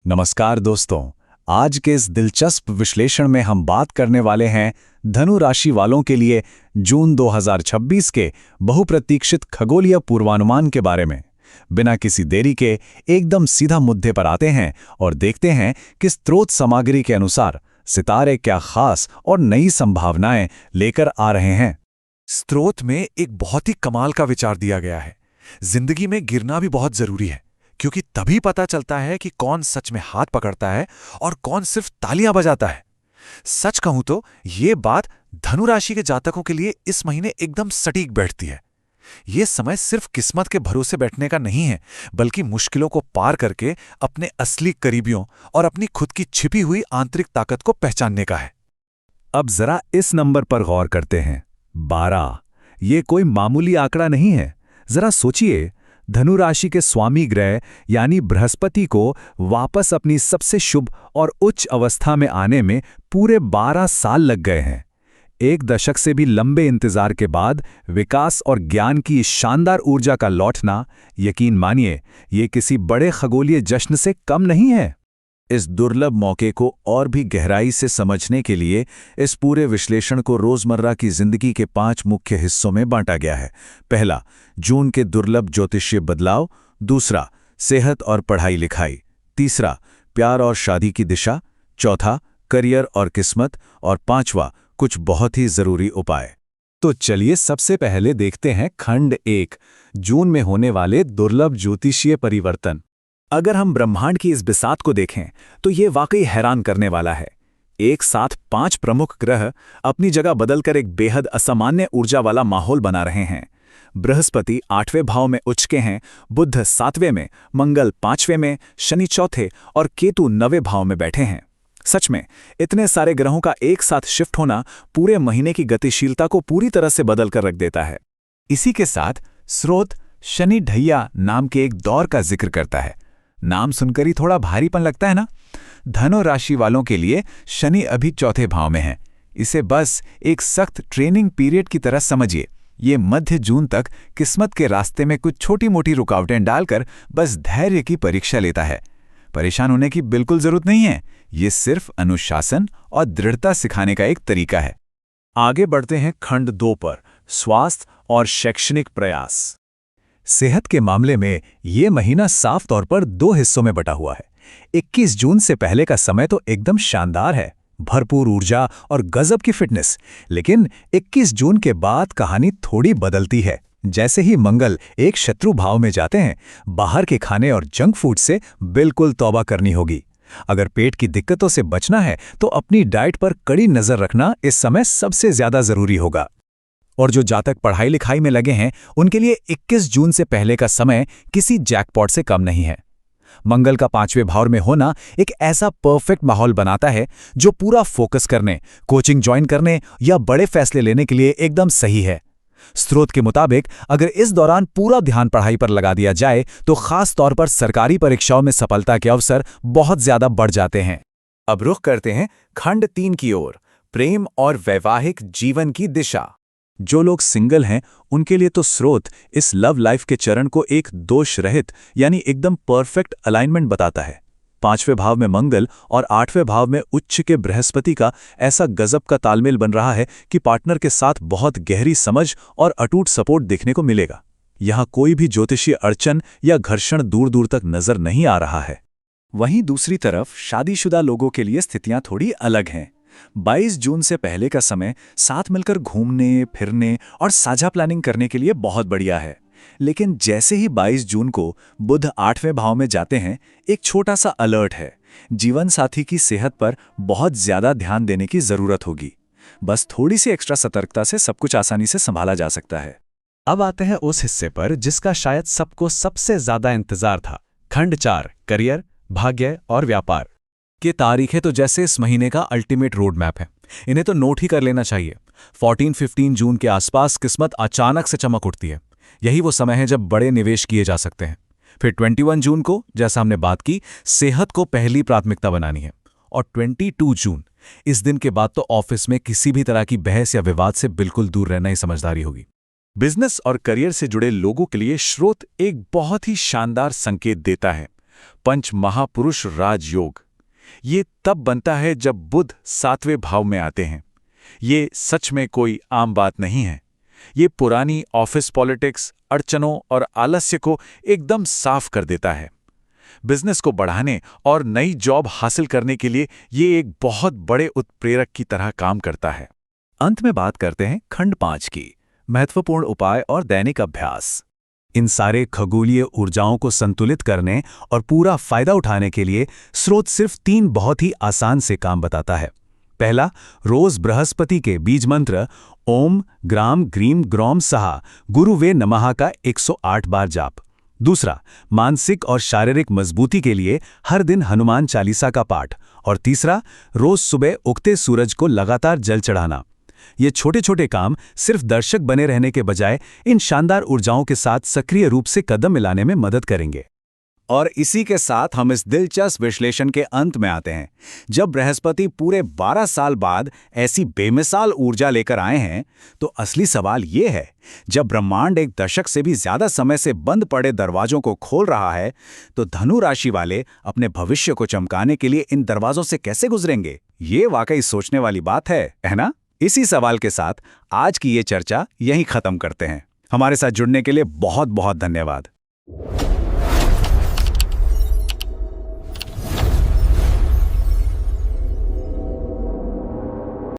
नमस्कार दोस्तों। आज के इस दिलचस्प विश्लेषण में हम बात करने वाले हैं धनु राशि वालों के लिए जून 2026 के बहुप्रतीक्षित खगोलीय पूर्वानुमान के बारे में। बिना किसी देरी के एकदम सीधा मुद्दे पर आते हैं और देखते हैं कि स्रोत सामग्री के अनुसार सितारे क्या खास और नई संभावनाएं लेकर आ रहे हैं। स्रोत में एक बहुत ही कमाल का विचार दिया गया है। जिंदगी में गिरना भी बहुत जरूरी है, क्योंकि तभी पता चलता है कि कौन सच में हाथ पकड़ता है और कौन सिर्फ तालियां बजाता है। सच कहूं तो ये बात धनु राशि के जातकों के लिए इस महीने एकदम सटीक बैठती है। ये समय सिर्फ किस्मत के भरोसे बैठने का नहीं है, बल्कि मुश्किलों को पार करके अपने असली करीबियों और अपनी खुद की छिपी हुई आंतरिक ताकत को पहचानने का है। अब जरा इस नंबर पर गौर करते हैं। 12 ये कोई मामूली आंकड़ा नहीं है। जरा सोचिए, धनु राशि के स्वामी ग्रह यानी बृहस्पति को वापस अपनी सबसे शुभ और उच्च अवस्था में आने में पूरे 12 साल लग गए हैं। एक दशक से भी लंबे इंतजार के बाद विकास और ज्ञान की इस शानदार ऊर्जा का लौटना, यकीन मानिए, ये किसी बड़े खगोलीय जश्न से कम नहीं है। इस दुर्लभ मौके को और भी गहराई से समझने के लिए इस पूरे विश्लेषण को रोजमर्रा की जिंदगी के 5 मुख्य हिस्सों में बांटा गया है। पहला, जून के दुर्लभ ज्योतिषीय बदलाव। दूसरा, सेहत और पढ़ाई लिखाई। तीसरा, प्यार और शादी की दिशा। चौथा, करियर और किस्मत। और पांचवा, कुछ बहुत ही जरूरी उपाय। तो चलिए सबसे पहले देखते हैं खंड 1, जून में होने वाले दुर्लभ ज्योतिषीय परिवर्तन। अगर हम ब्रह्मांड की इस बिसात को देखें तो ये वाकई हैरान करने वाला है। एक साथ 5 प्रमुख ग्रह अपनी जगह बदलकर एक बेहद असामान्य ऊर्जा वाला माहौल बना रहे हैं। बृहस्पति 8वें भाव में उच्च के हैं, बुध 7वें में, मंगल 5वें में, शनि 4थे और केतु 9वें भाव में बैठे हैं। सच में इतने सारे ग्रहों का एक साथ शिफ्ट होना पूरे महीने की गतिशीलता को पूरी तरह से बदल कर रख देता है। इसी के साथ स्रोत शनि ढैया नाम के एक दौर का जिक्र करता है। नाम सुनकर ही थोड़ा भारीपन लगता है ना? धनु राशि वालों के लिए शनि अभी 4थे भाव में है। इसे बस एक सख्त ट्रेनिंग पीरियड की तरह समझिए। ये मध्य जून तक किस्मत के रास्ते में कुछ छोटी मोटी रुकावटें डालकर बस धैर्य की परीक्षा लेता है। परेशान होने की बिल्कुल जरूरत नहीं है। ये सिर्फ अनुशासन और दृढ़ता सिखाने का एक तरीका है। आगे बढ़ते हैं खंड 2 पर, स्वास्थ्य और शैक्षणिक प्रयास। सेहत के मामले में ये महीना साफ तौर पर 2 हिस्सों में बटा हुआ है। 21 जून से पहले का समय तो एकदम शानदार है, भरपूर ऊर्जा और गजब की फिटनेस। लेकिन 21 जून के बाद कहानी थोड़ी बदलती है। जैसे ही मंगल एक शत्रु भाव में जाते हैं, बाहर के खाने और जंक फूड से बिल्कुल तौबा करनी होगी। अगर पेट की दिक्कतों से बचना है तो अपनी डाइट पर कड़ी नजर रखना इस समय सबसे ज्यादा जरूरी होगा। और जो जातक पढ़ाई लिखाई में लगे हैं, उनके लिए 21 जून से पहले का समय किसी जैकपॉट से कम नहीं है। मंगल का 5वें भाव में होना एक ऐसा परफेक्ट माहौल बनाता है जो पूरा फोकस करने, कोचिंग ज्वाइन करने या बड़े फैसले लेने के लिए एकदम सही है। स्रोत के मुताबिक अगर इस दौरान पूरा ध्यान पढ़ाई पर लगा दिया जाए तो खास तौर पर सरकारी परीक्षाओं में सफलता के अवसर बहुत ज्यादा बढ़ जाते हैं। अब रुख करते हैं खंड 3 की ओर, प्रेम और वैवाहिक जीवन की दिशा। जो लोग सिंगल हैं उनके लिए तो स्रोत इस लव लाइफ के चरण को एक दोष रहित यानी एकदम परफेक्ट अलाइनमेंट बताता है। 5वें भाव में मंगल और 8वें भाव में उच्च के बृहस्पति का ऐसा गजब का तालमेल बन रहा है कि पार्टनर के साथ बहुत गहरी समझ और अटूट सपोर्ट देखने को मिलेगा। यहाँ कोई भी ज्योतिषीय अड़चन या घर्षण दूर दूर तक नजर नहीं आ रहा है। वहीं दूसरी तरफ शादीशुदा लोगों के लिए स्थितियां थोड़ी अलग हैं। 22 जून से पहले का समय साथ मिलकर घूमने फिरने और साझा प्लानिंग करने के लिए बहुत बढ़िया है। लेकिन जैसे ही 22 जून को बुध 8वें भाव में जाते हैं, एक छोटा सा अलर्ट है। जीवन साथी की सेहत पर बहुत ज्यादा ध्यान देने की जरूरत होगी। बस थोड़ी सी एक्स्ट्रा सतर्कता से सब कुछ आसानी से संभाला जा सकता है। अब आते हैं उस हिस्से पर जिसका शायद सबको सबसे ज्यादा इंतजार था। खंड 4, करियर, भाग्य और व्यापार के तारीखें तो जैसे इस महीने का अल्टीमेट रोड मैप है। इन्हें तो नोट ही कर लेना चाहिए। 14-15 जून के आसपास किस्मत अचानक से चमक उठती है। यही वो समय है जब बड़े निवेश किए जा सकते हैं। फिर 21 जून को, जैसा हमने बात की, सेहत को पहली प्राथमिकता बनानी है। और 22 जून, इस दिन के बाद तो ऑफिस में किसी भी तरह की बहस या विवाद से बिल्कुल दूर रहना ही समझदारी होगी। बिजनेस और करियर से जुड़े लोगों के लिए स्रोत एक बहुत ही शानदार संकेत देता है। पंच महापुरुष राजयोग। ये तब बनता है जब बुध 7वें भाव में आते हैं। ये सच में कोई आम बात नहीं है। ये पुरानी ऑफिस पॉलिटिक्स, अड़चनों और आलस्य को एकदम साफ कर देता है। बिजनेस को बढ़ाने और नई जॉब हासिल करने के लिए ये एक बहुत बड़े उत्प्रेरक की तरह काम करता है। अंत में बात करते हैं खंड 5 की, महत्वपूर्ण उपाय और दैनिक अभ्यास। इन सारे खगोलीय ऊर्जाओं को संतुलित करने और पूरा फायदा उठाने के लिए स्रोत सिर्फ 3 बहुत ही आसान से काम बताता है। पहला, रोज बृहस्पति के बीज मंत्र ओम ग्राम ग्रीम ग्रौम सहा गुरुवे नमः का 108 बार जाप। दूसरा, मानसिक और शारीरिक मजबूती के लिए हर दिन हनुमान चालीसा का पाठ। और तीसरा, रोज सुबह उगते सूरज को लगातार जल चढ़ाना। ये छोटे छोटे काम सिर्फ दर्शक बने रहने के बजाय इन शानदार ऊर्जाओं के साथ सक्रिय रूप से कदम मिलाने में मदद करेंगे। और इसी के साथ हम इस दिलचस्प विश्लेषण के अंत में आते हैं। जब बृहस्पति पूरे 12 साल बाद ऐसी बेमिसाल ऊर्जा लेकर आए हैं, तो असली सवाल ये है, जब ब्रह्मांड एक दशक से भी ज्यादा समय से बंद पड़े दरवाजों को खोल रहा है, तो धनु राशि वाले अपने भविष्य को चमकाने के लिए इन दरवाजों से कैसे गुजरेंगे? ये वाकई सोचने वाली बात है ना? इसी सवाल के साथ आज की ये चर्चा यहीं खत्म करते हैं। हमारे साथ जुड़ने के लिए बहुत बहुत धन्यवाद।